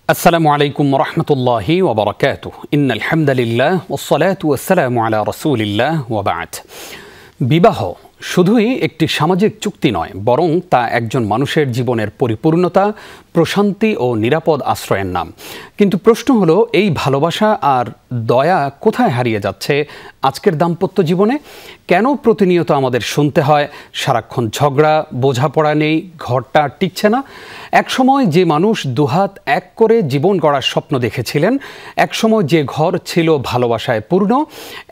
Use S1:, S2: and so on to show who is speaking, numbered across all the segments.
S1: আসসালামু আলাইকুম রহমতুল্লাহি ওয়া বারাকাতুহু ইন্নাল হামদালিল্লাহ ওয়াসসালাতু ওয়াসসালামু আলা রাসূলিল্লাহ ওয়া বা'দ। বিবাহ শুধুই একটি সামাজিক চুক্তি নয়, বরং তা একজন মানুষের জীবনের পরিপূর্ণতা, প্রশান্তি ও নিরাপদ আশ্রয়ের নাম। কিন্তু প্রশ্ন হলো, এই ভালোবাসা আর দয়া কোথায় হারিয়ে যাচ্ছে আজকের দাম্পত্য জীবনে? কেন প্রতিনিয়ত আমাদের শুনতে হয় সারাক্ষণ ঝগড়া, বোঝাপড়া নেই, ঘরটা টিকছে না? একসময় যে মানুষ দুহাত এক করে জীবন গড়ার স্বপ্ন দেখেছিলেন, একসময় যে ঘর ছিল ভালোবাসায় পূর্ণ,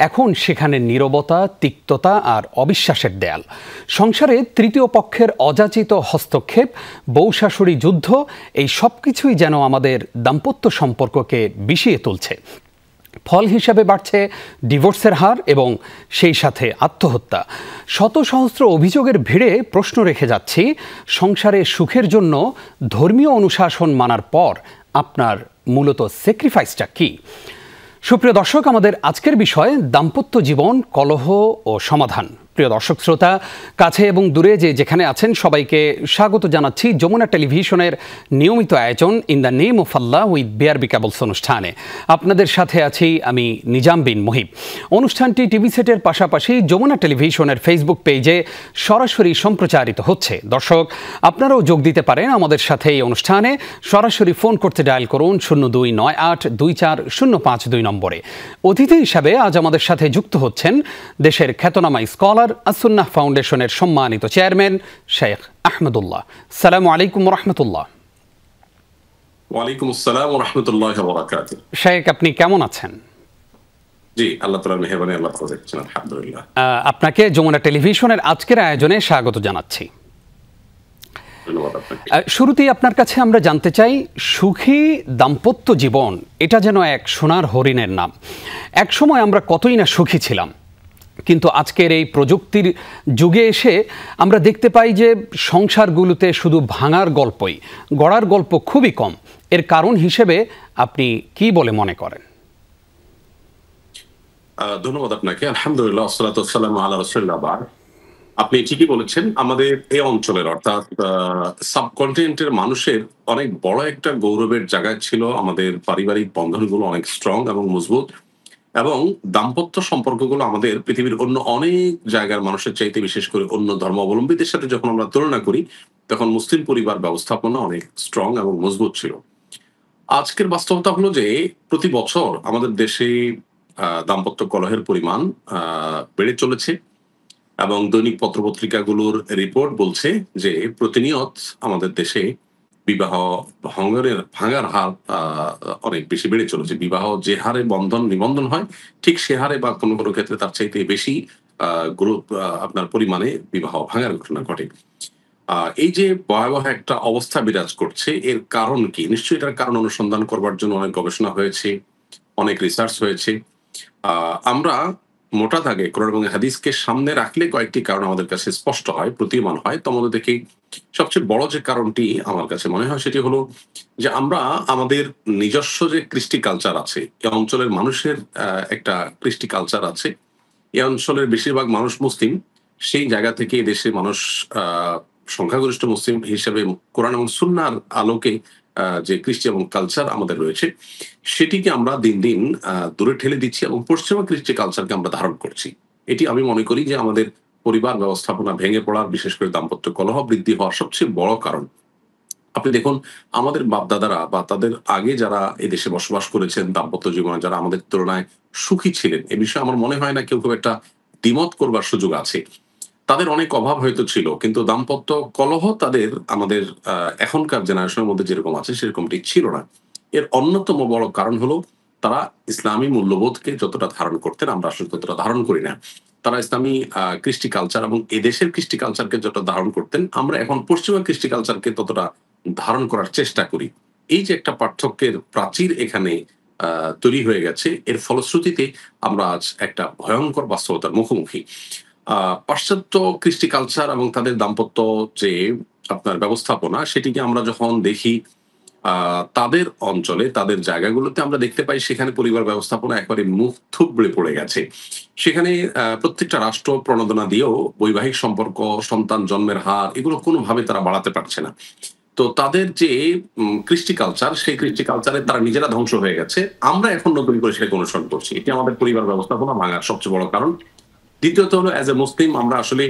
S1: এখন সেখানে নীরবতা, তিক্ততা আর অবিশ্বাসের দেয়াল। সংসারে তৃতীয় পক্ষের অযাচিত হস্তক্ষেপ, বউ শাশুড়ি যুদ্ধ, এই সব কিছুই যেন আমাদের দাম্পত্য সম্পর্ককে বিষিয়ে তুলছে। ফল হিসাবে বাড়ছে ডিভোর্সের হার এবং সেই সাথে আত্মহত্যা। শত সহস্র অভিযোগের ভিড়ে প্রশ্ন রেখে যাচ্ছি, সংসারে সুখের জন্য ধর্মীয় অনুশাসন মানার পর আপনার মূলত স্যাক্রিফাইসটা কী? সুপ্রিয় দর্শক, আমাদের আজকের বিষয় দাম্পত্য জীবন, কলহ ও সমাধান। প্রিয় দর্শক শ্রোতা, কাছে এবং দূরে যেখানে আছেন, সবাইকে স্বাগত জানাচ্ছি যমুনা টেলিভিশনের নিয়মিত আয়োজন in the name of Allah with BRB cables অনুষ্ঠানে। আপনাদের সাথে আছি আমি নিজাম বিন মুহিব। অনুষ্ঠানটি টিভি সেটের পাশাপাশি যমুনা টেলিভিশনের ফেসবুক পেজে সরাসরি সম্প্রচারিত হচ্ছে। দর্শক, আপনারাও যোগ দিতে পারেন আমাদের সাথে এই অনুষ্ঠানে। সরাসরি ফোন করতে ডায়াল করুন 02982405 নম্বরে। অতিথি হিসাবে আজ আমাদের সাথে যুক্ত হচ্ছেন দেশের খ্যাতনামা স্কলার, আসুন্নাহ ফাউন্ডেশনের সম্মানিত চেয়ারম্যান শেখ আহমদুল্লাহ। আসসালামু আলাইকুম রাহমাতুল্লাহ।
S2: ওয়ালাইকুম আসসালাম ওয়া রাহমাতুল্লাহি ওয়া বারাকাতুহু।
S1: শেখ, আপনি কেমন আছেন?
S2: জি, আল্লাহ তাআলার মেহেরবানি, আল্লাহ ভালো রাখছেন, আলহামদুলিল্লাহ।
S1: আপনাকে যমুনা টেলিভিশনের আজকের আয়োজনে স্বাগত জানাচ্ছি।
S2: ধন্যবাদ আপনাকে।
S1: শুরুতেই আপনার কাছে আমরা জানতে চাই, সুখী দাম্পত্য জীবন এটা যেন এক সোনার হরিণের নাম। এক সময় আমরা কতই না সুখী ছিলাম, কিন্তু আজকের এই প্রযুক্তির যুগে এসে আমরা দেখতে পাই যে সংসারগুলোতে শুধু ভাঙার গল্পই, গড়ার গল্প খুবই কম। এর কারণ হিসেবে আপনি কি বলে মনে করেন?
S2: ধন্যবাদ আপনাকে। আলহামদুলিল্লাহ, আসসালাতু ওয়াসসালামু আলা রাসূলিল্লাহ। আপনি ঠিকই বলেছেন, আমাদের এই অঞ্চলের অর্থাৎ সাবকন্টিনেন্টের মানুষের অনেক বড় একটা গৌরবের জায়গা ছিল আমাদের পারিবারিক বন্ধনগুলো অনেক স্ট্রং এবং মজবুত, এবং দাম্পত্য সম্পর্কগুলো আমাদের পৃথিবীর অন্য অনেক জায়গার মানুষের চাইতে, বিশেষ করে অন্য ধর্মাবলম্বীদের সাথে যখন আমরা তুলনা করি, তখন মুসলিম পরিবার ব্যবস্থাপনা অনেক স্ট্রং এবং মজবুত ছিল। আজকের বাস্তবতা হলো যে প্রতি বছর আমাদের দেশে দাম্পত্য কলহের পরিমাণ বেড়ে চলেছে, এবং দৈনিক পত্রপত্রিকাগুলোর রিপোর্ট বলছে যে প্রতিনিয়ত আমাদের দেশে বিবাহ ভাঙার হার অনেক বেশি বেড়ে চলেছে। বিবাহ যে হারে বন্ধন নিবন্ধন হয়, ঠিক সে হারে বা কোনো কোনো ক্ষেত্রে তার চাইতে বেশি আপনার পরিমাণে বিবাহ ভাঙার ঘটনা ঘটে। এই যে ভয়াবহ একটা অবস্থা বিরাজ করছে, এর কারণ কি? নিশ্চয়ই এটার কারণ অনুসন্ধান করবার জন্য অনেক গবেষণা হয়েছে, অনেক রিসার্চ হয়েছে। আমরা মোটা দাগে কোরআন এবং হাদিসকে সামনে রাখলে কয়েকটি কারণ আমাদের কাছে স্পষ্ট হয়, প্রতীয়মান হয়। তোমাদের দেখি সবচেয়ে বড় যে কারণটি আমার কাছে মনে হয়, সেটি হলো যে আমরা আমাদের নিজস্ব যে কৃষ্টি কালচার আছে, এই অঞ্চলের মানুষের একটা কৃষ্টি কালচার আছে। এই অঞ্চলের বেশিরভাগ মানুষ মুসলিম। সেই জায়গা থেকে দেশে মানুষ সংখ্যাগরিষ্ঠ মুসলিম হিসেবে কোরআন এবং সুন্নাহর আলোকে যে কৃষ্টি এবং কালচার আমাদের রয়েছে, সেটিকে আমরা দিন দিন দূরে ঠেলে দিচ্ছি এবং পশ্চিমা কৃষ্টি কালচারকে আমরা ধারণ করছি। এটি আমি মনে করি যে আমাদের পরিবার ব্যবস্থাপনা ভেঙে পড়ার, বিশেষ করে দাম্পত্য কলহ বৃদ্ধি হওয়ার সবচেয়ে বড় কারণ। আপনি দেখুন, আমাদের বাপদাদারা বা তাদের আগে যারা এই দেশে বসবাস করেছেন, দাম্পত্য জীবনে যারা আমাদের তুলনায় সুখী ছিলেন, এ বিষয়ে আমার মনে হয় না কেউ খুব একটা দ্বিমত করবার সুযোগ আছে। তাদের অনেক অভাব হয়তো ছিল, কিন্তু দাম্পত্য কলহ তাদের আমাদের এখনকার জেনারেশনের মধ্যে যেরকম আছে সেরকমটি ছিল না। এর অন্যতম বড় কারণ হলো তারা ইসলামী মূল্যবোধকে যতটা ধারণ করতেন, আমরা আসলে ততটা ধারণ করি না। তারা ইসলামী কৃষ্টি কালচার এবং এদেশের কৃষ্টি কালচারকে যতটা ধারণ করতেন, আমরা এখন পশ্চিমা কৃষ্টি কালচারকে ততটা ধারণ করার চেষ্টা করি। এই যে একটা পার্থক্যের প্রাচীর এখানে তৈরি হয়ে গেছে, এর ফলশ্রুতিতে আমরা আজ একটা ভয়ঙ্কর বাস্তবতার মুখোমুখি। পাশ্চাত্য কৃষ্টি কালচার এবং তাদের দাম্পত্য যে আপনার ব্যবস্থাপনা, সেটিকে আমরা যখন দেখি তাদের অঞ্চলে, তাদের জায়গাগুলোতে, আমরা দেখতে পাই সেখানে পরিবার ব্যবস্থাপনা একবারে মুখ থুবড়ে পড়ে গেছে। সেখানে প্রত্যেকটা রাষ্ট্র প্রণোদনা দিয়েও বৈবাহিক সম্পর্ক, সন্তান জন্মের হার, এগুলো কোনোভাবে তারা বাড়াতে পারছে না। তো তো তাদের যে কৃষ্টি কালচার, সেই কৃষ্টি কালচারে তারা নিজেরা ধ্বংস হয়ে গেছে। আমরা এখন নতুন করে সেটাকে অনুসরণ করছি। এটি আমাদের পরিবার ব্যবস্থাপনা ভাঙার সবচেয়ে বড় কারণ। দ্বিতীয়ত হলো অ্যাজ এ মুসলিম আমরা আসলে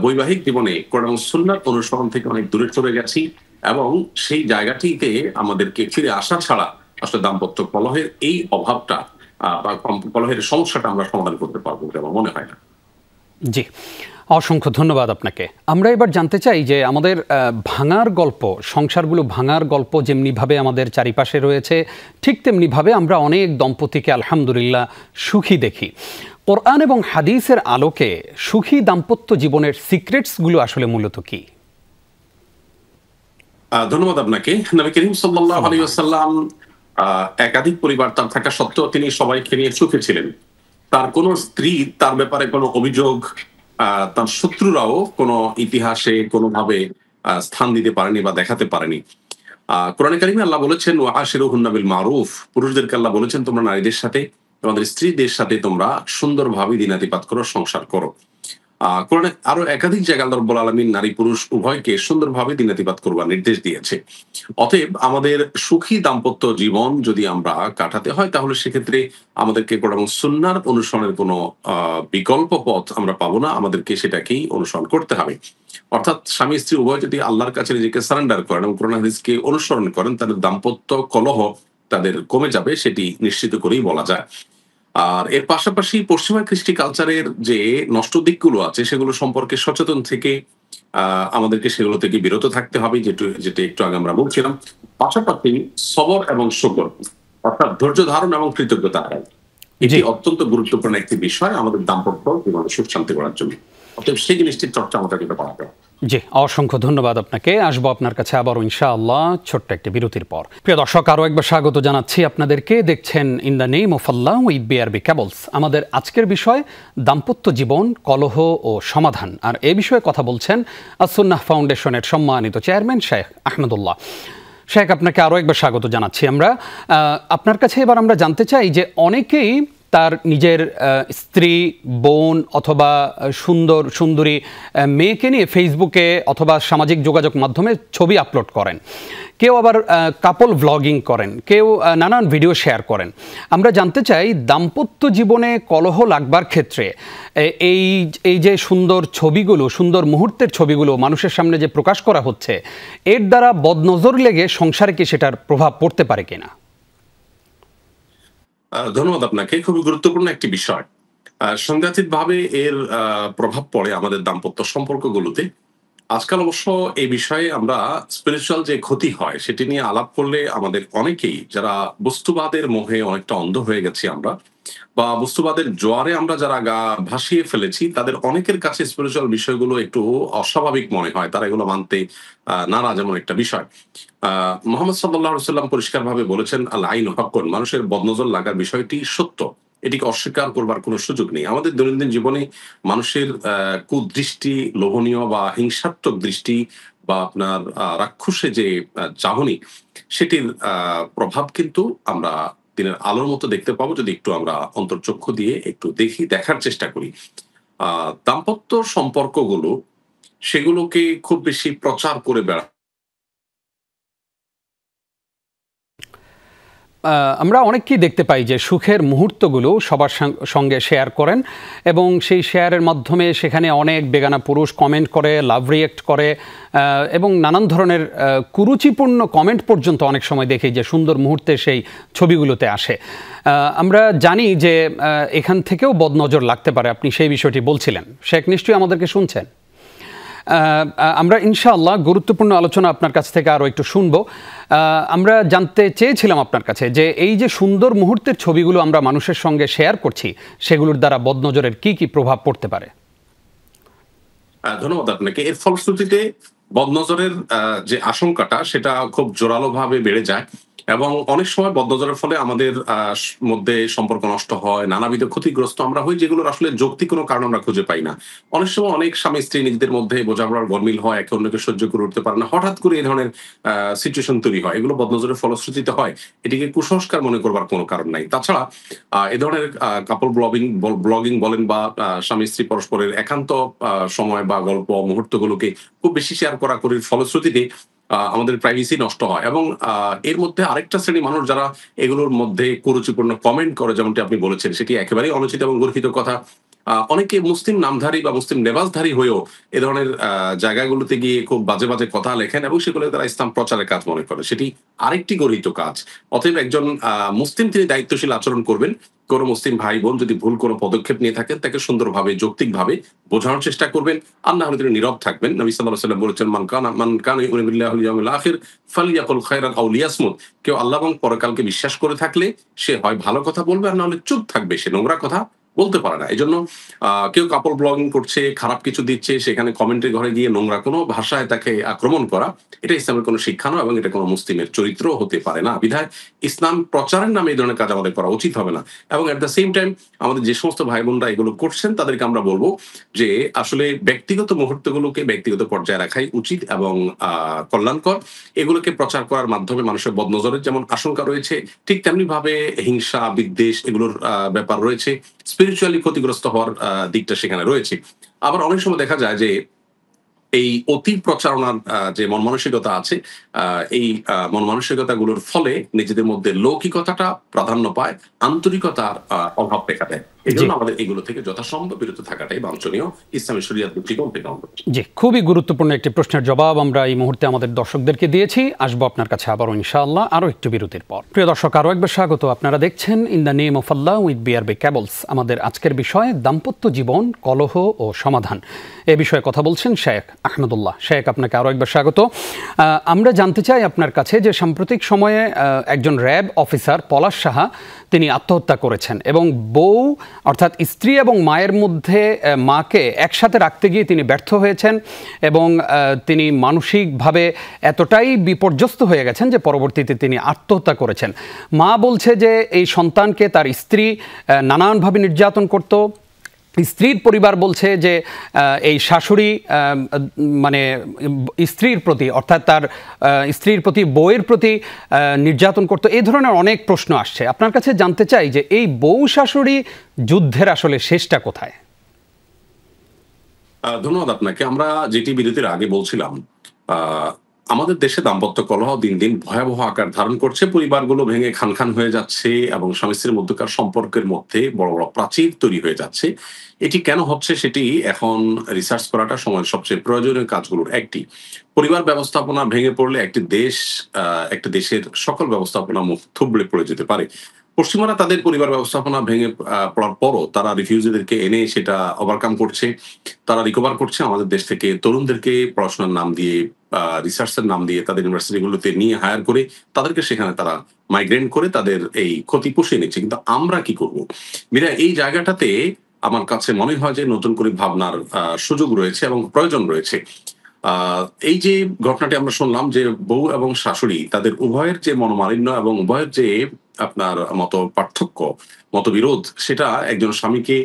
S2: বৈবাহিক জীবনে কোরআন এবং সুন্নাত অনুসরণ থেকে অনেক দূরে চলে গেছি এবং সেই জায়গাটিতে আমাদেরকে ফিরে আসা ছাড়া আসলে দাম্পত্য কলহের এই অভাবটা বা কলহের সমস্যাটা আমরা সমাধান করতে পারবো বলে আমার মনে হয় না।
S1: জি, অসংখ্য ধন্যবাদ আপনাকে। আমরা এবার জানতে চাই যে আমাদের ভাঙার গল্প, সংসারগুলো ভাঙার গল্প যেমনিভাবে আমাদের চারিপাশে রয়েছে, ঠিক তেমনিভাবে আমরা অনেক দম্পতিকে আলহামদুলিল্লাহ সুখী দেখি। কোরআন এবং হাদিসের আলোকে সুখী দাম্পত্য জীবনের সিক্রেটসগুলো আসলে মূলত কি?
S2: ধন্যবাদ আপনাকে। নবী করিম সাল্লাল্লাহু আলাইহি ওয়াসাল্লাম একাধিক পরিবার তার থাকা সত্ত্বেও তিনি সবাইকে নিয়ে সুখী ছিলেন। তার কোন স্ত্রী তার ব্যাপারে কোনো অভিযোগ তার শত্রুরাও কোনো ইতিহাসে কোনোভাবে স্থান দিতে পারেনি বা দেখাতে পারেনি। কোরআনে কারিমে আল্লাহ বলেছেন ওয়াশিরুহুন্না বিল মারুফ, পুরুষদেরকে আল্লাহ বলেছেন তোমরা নারীদের সাথে, তোমাদের স্ত্রীদের সাথে তোমরা সুন্দরভাবে দিনাতিপাত করো, সংসার করো। কোরআনে আরো একাধিক জায়গায় আল্লাহ রাব্বুল আলামিন নারী পুরুষ উভয়কে সুন্দরভাবে দিনাতিপাত করবার নির্দেশ দিয়েছে। অতএব আমাদের সুখী দাম্পত্য জীবন যদি আমরা কাটাতে হয় তাহলে সেক্ষেত্রে আমাদেরকে কোরআন এবং সুন্নাহর অনুসরণের কোনো বিকল্প পথ আমরা পাবো না, আমাদেরকে সেটাকেই অনুসরণ করতে হবে। অর্থাৎ স্বামী স্ত্রী উভয় যদি আল্লাহর কাছে নিজেকে সারেন্ডার করেন এবং কোরআন হাদিসকে অনুসরণ করেন তাদের দাম্পত্য কলহ তাদের কমে যাবে, সেটি নিশ্চিত করেই বলা যায়। আর এর পাশাপাশি পশ্চিমা কৃষ্টি কালচারের যে নষ্ট দিকগুলো আছে সেগুলো সম্পর্কে সচেতন থেকে আমাদেরকে সেগুলো থেকে বিরত থাকতে হবে, যেটা একটু আগে আমরা বলছিলাম। পাশাপাশি সবর এবং শুকর, অর্থাৎ ধৈর্য ধারণ এবং কৃতজ্ঞতা আদায়, এটি অত্যন্ত গুরুত্বপূর্ণ একটি বিষয় আমাদের দাম্পত্য জীবনে সুখ শান্তি করার জন্য। অতএব সেই জিনিসটির চর্চা আমাদের কিন্তু করা হবে।
S1: জি, অসংখ্য ধন্যবাদ আপনাকে। আসবো আপনার কাছে আবারও ইনশাআল্লাহ ছোট্ট একটি বিরতির পর। প্রিয় দর্শক, আরও একবার স্বাগত জানাচ্ছি আপনাদেরকে। দেখছেন in the name of Allah with BRB cables. আমাদের আজকের বিষয় দাম্পত্য জীবন, কলহ ও সমাধান। আর এ বিষয়ে কথা বলছেন আস-সুন্নাহ ফাউন্ডেশনের সম্মানিত চেয়ারম্যান শেখ আহমদুল্লাহ। শেখ, আপনাকে আরও একবার স্বাগত জানাচ্ছি। আমরা আপনার কাছে এবার আমরা জানতে চাই যে অনেকেই তার নিজের স্ত্রী, বোন অথবা সুন্দরী মেয়েকে নিয়ে ফেসবুকে অথবা সামাজিক যোগাযোগ মাধ্যমে ছবি আপলোড করেন, কেউ আবার কাপল ভ্লগিং করেন, কেউ নানান ভিডিও শেয়ার করেন। আমরা জানতে চাই দাম্পত্য জীবনে কলহ লাগবার ক্ষেত্রে এই যে সুন্দর ছবিগুলো, সুন্দর মুহূর্তের ছবিগুলো মানুষের সামনে যে প্রকাশ করা হচ্ছে, এর দ্বারা বদনজর লেগে সংসারে কি সেটার প্রভাব পড়তে পারে কিনা?
S2: ধন্যবাদ আপনাকে। খুবই গুরুত্বপূর্ণ একটি বিষয়। সাংঘাতিক ভাবে এর প্রভাব পড়ে আমাদের দাম্পত্য সম্পর্কগুলোতে। আজকাল অবশ্য এই বিষয়ে আমরা স্পিরিচুয়াল যে ক্ষতি হয় সেটি নিয়ে আলাপ করলে আমাদের অনেকেই, যারা বস্তুবাদের মোহে অনেকটা অন্ধ হয়ে গেছি আমরা, বা বস্তুবাদের জোয়ারে আমরা যারা গা ভাসিয়ে ফেলেছি, তাদের অনেকের কাছে স্পিরিচুয়াল বিষয়গুলো একটু অস্বাভাবিক মনে হয়, তারা এগুলো মানতে নারাজ এমন একটা বিষয়। মুহাম্মদ সাল্লাল্লাহু আলাইহি ওয়াসাল্লাম পরিষ্কারভাবে বলেছেন আল আইনু হাক্কুন, মানুষের বদনজর লাগার বিষয়টি সত্য, এটিকে অস্বীকার করবার কোনো সুযোগ নেই। আমাদের দৈনন্দিন জীবনে মানুষের কুদৃষ্টি, লোভনীয় বা হিংসাত্মক দৃষ্টি বা আপনার রাক্ষসে যে চাহনি, সেটির প্রভাব কিন্তু আমরা দিনের আলোর মতো দেখতে পাবো যদি একটু আমরা অন্তর্চক্ষু দিয়ে একটু দেখার চেষ্টা করি। দাম্পত্য সম্পর্কগুলো সেগুলোকে খুব বেশি প্রচার করে
S1: আমরা অনেককেই দেখতে পাই যে সুখের মুহূর্তগুলো সবার সঙ্গে শেয়ার করেন এবং সেই শেয়ারের মাধ্যমে সেখানে অনেক বেগানা পুরুষ কমেন্ট করে, লাভ রিয়েক্ট করে এবং নানান ধরনের কুরুচিপূর্ণ কমেন্ট পর্যন্ত অনেক সময় দেখি যে সুন্দর মুহূর্তে সেই ছবিগুলোতে আসে। আমরা জানি যে এখান থেকেও বদনজর লাগতে পারে। আপনি সেই বিষয়টি বলছিলেন। শেখ নিশ্চয়ই আমাদেরকে শুনছেন। আমরা ইনশাআল্লাহ গুরুত্বপূর্ণ আলোচনা আপনার কাছ থেকে আরও একটু শুনবো। আমরা জানতে চেয়েছিলাম আপনার কাছে যে এই যে সুন্দর মুহূর্তের ছবিগুলো আমরা মানুষের সঙ্গে শেয়ার করছি, সেগুলোর দ্বারা বদনজরের কি কি প্রভাব পড়তে পারে?
S2: ধন্যবাদ আপনাকে। এর ফলশ্রুতিতে বদনজরের যে আশঙ্কাটা সেটা খুব জোরালোভাবে বেড়ে যায় এবং অনেক সময় বদনজরের ফলে আমাদের মধ্যে সম্পর্ক নষ্ট হয়, নানাবিধ ক্ষতিগ্রস্ত আমরা হই, যেগুলোর আসলে যৌক্তিক কোনো কারণ আমরা খুঁজে পাই না। অনেক সময় অনেক স্বামী স্ত্রী নিজেদের মধ্যে বোঝাপড়ার গরমিল হয়, একে অন্যকে সহ্য করে উঠতে পারে না, হঠাৎ করে এই ধরনের সিচুয়েশন তৈরি হয়, এগুলো বদনজরের ফলশ্রুতিতে হয়। এটিকে কুসংস্কার মনে করবার কোনো কারণ নাই। তাছাড়া এ ধরনের কাপল ব্লগিং বলেন বা স্বামী স্ত্রী পরস্পরের একান্ত সময় বা গল্প মুহূর্তগুলোকে খুব বেশি শেয়ার করার ফলশ্রুতিতে আমাদের প্রাইভেসি নষ্ট হয়। এবং এর মধ্যে আরেকটা শ্রেণীর মানুষ যারা এগুলোর মধ্যে কুরুচিপূর্ণ কমেন্ট করে, যেমনটি আপনি বলেছেন, সেটি একেবারেই অনুচিত এবং গর্হিত কথা। অনেকে মুসলিম নামধারী বা মুসলিম লেবাসধারী হয়েও এ ধরনের জায়গাগুলোতে গিয়ে খুব বাজে, বাজে কথা লেখেন এবং সেগুলো তারা ইসলাম প্রচারের কাজ মনে করে। সেটি আরেকটি গর্হিত কাজ। অতএব একজন মুসলিম তিনি দায়িত্বশীল আচরণ করবেন। কোন মুসলিম ভাই-বোন যদি ভুল কোন পদক্ষেপ নিয়ে থাকেন, তাকে সুন্দরভাবে যৌক্তিকভাবে বোঝানোর চেষ্টা করবেন। আর না হলে তিনি নীরব থাকবেন। নবী সাল্লাল্লাহু আলাইহি ওয়াসাল্লাম বলেছেন, মান কানা ইউমিনু বিল্লাহি ওয়াল ইয়াউমিল আখির ফালইয়াকুল খায়রান আও লিয়াসমুত। কেউ আল্লাহ এবং পরকালকে বিশ্বাস করে থাকলে সে হয় ভালো কথা বলবে, আর না হলে চুপ থাকবে। সে নোংরা কথা বলতে পারে না। এজন্য কেউ কাপল ব্লগিং করছে, খারাপ কিছু দিচ্ছে, সেখানে কমেন্টের ঘরে গিয়ে নোংরা কোনো ভাষায় তাকে আক্রমণ করা, এটা ইসলামের কোনো শিক্ষা নয় এবং এটা কোনো মুসলিমের চরিত্রও হতে পারে না। বিধায় ইসলাম প্রচারের নামে এই ধরনের কাজ আমাদের করা উচিত হবে না। এবং এট দ্য সেম টাইম আমাদের যে সমস্ত ভাই বোনরা এগুলো করছেন, তাদেরকে আমরা বলবো যে আসলে ব্যক্তিগত মুহূর্তগুলোকে ব্যক্তিগত পর্যায়ে রাখাই উচিত এবং কল্যাণকর। এগুলোকে প্রচার করার মাধ্যমে মানুষের বদনজরের যেমন আশঙ্কা রয়েছে, ঠিক তেমনি ভাবে হিংসা, বিদ্বেষ এগুলোর ব্যাপার রয়েছে। স্পিরিচুয়ালি ক্ষতিগ্রস্ত হওয়ার দিকটা সেখানে রয়েছে। আবার অনেক সময় দেখা যায় যে এই অতি প্রচারণার যে মন মানসিকতা আছে, এই মন মানসিকতাগুলোর ফলে নিজেদের মধ্যে লৌকিকতাটা প্রাধান্য পায়, আন্তরিকতার অভাব দেখা দেয়। এই
S1: জি
S2: জন্য আমাদের এগুলো থেকে যথাসম্ভব বিরত থাকাটাই বাঞ্ছনীয় ইসলামী শরিয়াত দৃষ্টিকোণ থেকে।
S1: জি, খুবই গুরুত্বপূর্ণ একটি প্রশ্নের জবাব আমরা এই মুহূর্তে আমাদের দর্শকদেরকে দিয়েছি। আসবো আপনার কাছে আবারও ইনশাআল্লাহ আরও একটু বিরতির পর। প্রিয় দর্শক, আরও একবার স্বাগত। আপনারা দেখছেন in the name of Allah with BRB cables. আমাদের আজকের বিষয় দাম্পত্য জীবন, কলহ ও সমাধান। এ বিষয়ে কথা বলছেন শেখ আহমদুল্লাহ। শেখ, আপনাকে আরও একবার স্বাগত। আমরা জানতে চাই আপনার কাছে যে সাম্প্রতিক সময়ে একজন র্যাব অফিসার পলাশ সাহা তিনি আত্মহত্যা করেছেন এবং বউ অর্থাৎ স্ত্রী এবং মায়ের মধ্যে মাকে একসাথে রাখতে গিয়ে তিনি ব্যর্থ হয়েছেন এবং তিনি মানসিকভাবে এতটাই বিপর্যস্ত হয়ে গেছেন যে পরবর্তীতে তিনি আত্মহত্যা করেছেন। মা বলছে যে এই সন্তানকে তার স্ত্রী নানানভাবে নির্যাতন করত। স্ত্রীর পরিবার বলছে যে এই শাশুড়ি মানে স্ত্রীর প্রতি অর্থাৎ তার স্ত্রীর প্রতি বউয়ের প্রতি নির্যাতন করতো। এই ধরনের অনেক প্রশ্ন আসছে। আপনার কাছে জানতে চাই যে এই বউ শাশুড়ি যুদ্ধের আসলে শেষটা কোথায়?
S2: ধন্যবাদ আপনাকে। আমরা যেটি বিরতির আগে বলছিলাম, আমাদের দেশে দাম্পত্য কলহ দিন দিন ভয়াবহ আকার ধারণ করছে। পরিবারগুলো ভেঙে খান খান হয়ে যাচ্ছে এবং স্বামী স্ত্রীর মধ্যকার সম্পর্কের মধ্যে বড় বড় প্রাচীর তৈরি হয়ে যাচ্ছে। এটি কেন হচ্ছে সেটি এখন রিসার্চ করাটা সময়ের সবচেয়ে প্রয়োজনীয় কাজগুলোর একটি। পরিবার ব্যবস্থাপনা ভেঙে পড়লে একটি দেশ, একটা দেশের সকল ব্যবস্থাপনা মুখ থুবড়ে পড়ে যেতে পারে। পশ্চিমারা তাদের পরিবার ব্যবস্থাপনা ভেঙে পড়ার পরও তারা রিফিউজিদেরকে এনে সেটা ওভারকাম করছে, তারা রিকভার করছে। আমাদের দেশ থেকে তরুণদেরকে পড়াশোনার নাম দিয়ে, রিসার্চের নাম দিয়ে তাদের ইউনিভার্সিটিগুলোতে নিয়ে হায়ার করে তাদেরকে সেখানে তারা মাইগ্রেন্ট করে তাদের এই ক্ষতি পুষিয়ে নিচ্ছে। কিন্তু আমরা কি করব? মিরা, এই জায়গাটাতে আমার কাছে মনে হয় যে নতুন করে ভাবনার সুযোগ রয়েছে এবং প্রয়োজন রয়েছে। এই যে ঘটনাটি আমরা শুনলাম যে বউ এবং শাশুড়ি তাদের উভয়ের যে মনোমালিন্য এবং উভয়ের যে আপনার মত পার্থক্য, মতবিরোধ, সেটা একজন স্বামীকে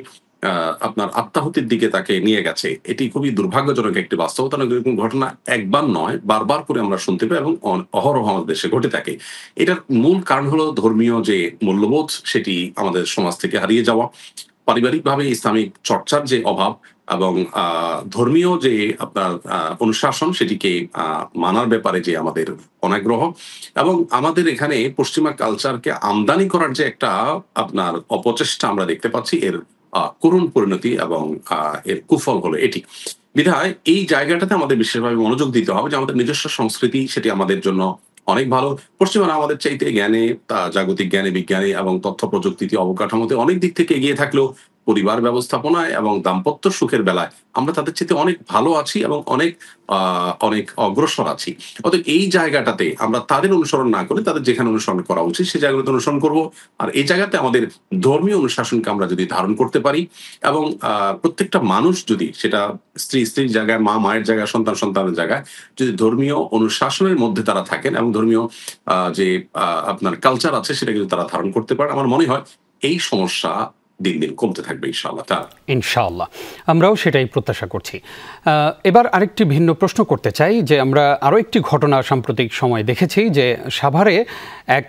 S2: আপনার আত্মাহুতির দিকে তাকে নিয়ে গেছে। এটি খুবই দুর্ভাগ্যজনক একটি বাস্তবতা। এরকম ঘটনা একবার নয়, বারবার করে আমরা শুনতে পাই এবং অহরহ আমাদের দেশে ঘটে থাকে। এটার মূল কারণ হলো ধর্মীয় যে মূল্যবোধ সেটি আমাদের সমাজ থেকে হারিয়ে যাওয়া, পারিবারিকভাবে ইসলামিক চর্চার যে অভাব এবং ধর্মীয় যে আপনার অনুশাসন সেটিকে মানার ব্যাপারে যে আমাদের অনাগ্রহ, এবং আমাদের এখানে পশ্চিমা কালচারকে আমদানি করার যে একটা আপনার অপচেষ্টা আমরা দেখতে পাচ্ছি। এর করুণ পরিণতি এবং এর কুফল হলো এটি। বিধায় এই জায়গাটাতে আমাদের বিশেষভাবে মনোযোগ দিতে হবে যে আমাদের নিজস্ব সংস্কৃতি সেটি আমাদের জন্য অনেক ভালো। পশ্চিমারা আমাদের চাইতে জ্ঞানে, জাগতিক জ্ঞানে, বিজ্ঞানে এবং তথ্য প্রযুক্তিতে, অবকাঠামোতে অনেক দিক থেকে এগিয়ে থাকলেও পরিবার ব্যবস্থাপনায় এবং দাম্পত্য সুখের বেলায় আমরা তাদের চাইতে অনেক ভালো আছি এবং অনেক অনেক অগ্রসর আছি। অতএব এই জায়গাটাতে আমরা তাদের অনুসরণ না করে তাদের যেখানে অনুসরণ করা উচিত সেই জায়গাগুলোতে অনুসরণ করব। আর এই জায়গাতে আমাদের ধর্মীয় অনুশাসনকে আমরা যদি ধারণ করতে পারি এবং প্রত্যেকটা মানুষ যদি সেটা স্ত্রীর জায়গায়, মায়ের জায়গায়, সন্তানের জায়গায় যদি ধর্মীয় অনুশাসনের মধ্যে তারা থাকেন এবং ধর্মীয় যে আপনার কালচার আছে সেটা যদি তারা ধারণ করতে পারেন, আমার মনে হয় এই সমস্যা দিন দিন কমতে থাকবে ইনশাআল্লাহ।
S1: ইনশাআল্লাহ আমরাও সেটাই প্রত্যাশা করছি। এবার আরেকটি ভিন্ন প্রশ্ন করতে চাই যে আমরা আরও একটি ঘটনা সাম্প্রতিক সময় দেখেছি যে সাভারে এক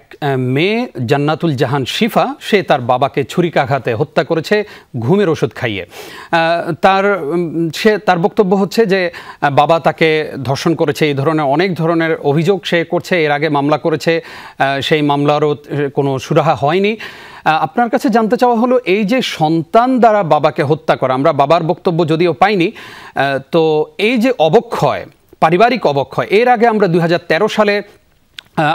S1: মেয়ে জান্নাতুল জাহান শিফা সে তার বাবাকে ছুরিকাঘাতে হত্যা করেছে ঘুমের ওষুধ খাইয়ে। তার বক্তব্য হচ্ছে যে বাবা তাকে ধর্ষণ করেছে, এই ধরনের অনেক ধরনের অভিযোগ সে করছে, এর আগে মামলা করেছে, সেই মামলারও কোনো সুরাহা হয়নি। আপনার কাছে জানতে চাওয়া হলো এই যে সন্তান দ্বারা বাবাকে হত্যা করা, আমরা বাবার বক্তব্য যদিও পাইনি, তো এই যে অবক্ষয়, পারিবারিক অবক্ষয়, এর আগে আমরা 2013 সালে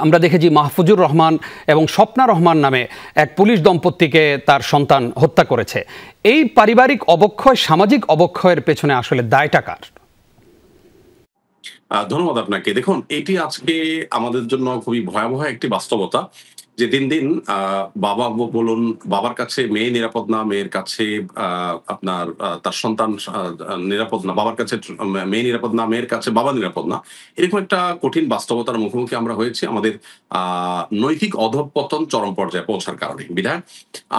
S1: আমরা দেখেছি মাহফুজুর রহমান এবং স্বপ্না রহমান নামে এক পুলিশ দম্পতিকে তার সন্তান হত্যা করেছে। এই পারিবারিক অবক্ষয়, সামাজিক অবক্ষয়ের পেছনে আসলে দায়টা কার?
S2: ধন্যবাদ আপনাকে। দেখুন, এটি আজকে আমাদের জন্য খুবই ভয়াবহ একটি বাস্তবতা যে দিন দিন বাবা বলুন, বাবার কাছে মেয়ে নিরাপদ না, মেয়ের কাছে আপনার তার সন্তান নিরাপদ না, বাবার কাছে মেয়ে নিরাপদ না, মেয়ের কাছে বাবা নিরাপদ না, এরকম একটা কঠিন বাস্তবতার মুখোমুখি আমরা হয়েছি আমাদের নৈতিক অধঃপতন চরম পর্যায়ে পৌঁছার কারণে। বিধায়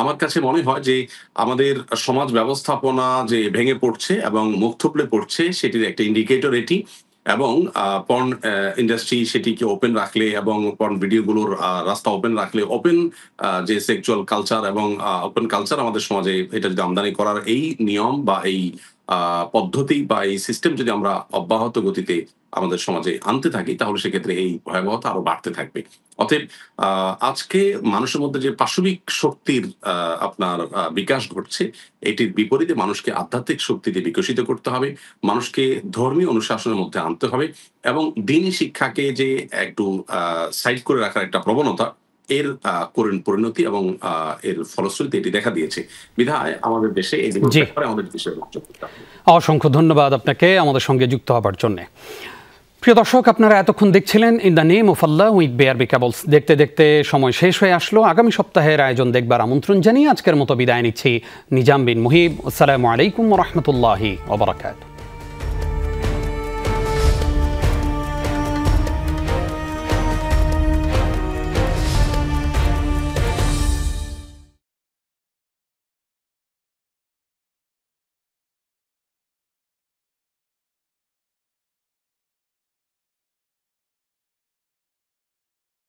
S2: আমার কাছে মনে হয় যে আমাদের সমাজ ব্যবস্থাপনা যে ভেঙে পড়ছে এবং মুখ থুবড়ে পড়ছে সেটির একটা ইন্ডিকেটর এটি। এবং পর্ন ইন্ডাস্ট্রি সেটিকে ওপেন রাখলে এবং পর্ন ভিডিওগুলোর রাস্তা ওপেন রাখলে, ওপেন যে সেক্সুয়াল কালচার এবং ওপেন কালচার আমাদের সমাজে এটা যদি আমদানি করার এই নিয়ম বা এই পদ্ধতি বা এই সিস্টেম যদি আমরা অব্যাহত গতিতে আমাদের সমাজে আনতে থাকি, তাহলে সেক্ষেত্রে এই ভয়াবহতা আরো বাড়তে থাকবে। অতএব আজকে মানুষের মধ্যে যে পাশবিক শক্তির আপনার বিকাশ ঘটছে, এটির বিপরীতে মানুষকে আধ্যাত্মিক শক্তিতে বিকশিত করতে হবে, মানুষকে ধর্মীয় অনুশাসনের মধ্যে আনতে হবে এবং দ্বীনি শিক্ষাকে যে একটু সাইড করে রাখার একটা প্রবণতা, এর পরিণতি এবং এর ফলশ্রুতিতে এটি দেখা দিয়েছে। বিধায় আমাদের দেশে এই ব্যাপারে আমাদের দেশে
S1: অসংখ্য ধন্যবাদ আপনাকে আমাদের সঙ্গে যুক্ত হবার জন্য। প্রিয় দর্শক, আপনারা এতক্ষণ দেখছিলেন in the name of Allah with BRB cables. দেখতে দেখতে সময় শেষ হয়ে আসলো। আগামী সপ্তাহের আয়োজন দেখবার আমন্ত্রণ জানিয়ে আজকের মতো বিদায় নিচ্ছি। নিজাম বিন মুহিব। আসসালামু আলাইকুম ওয়া রাহমাতুল্লাহি ওয়া বারাকাতুহু।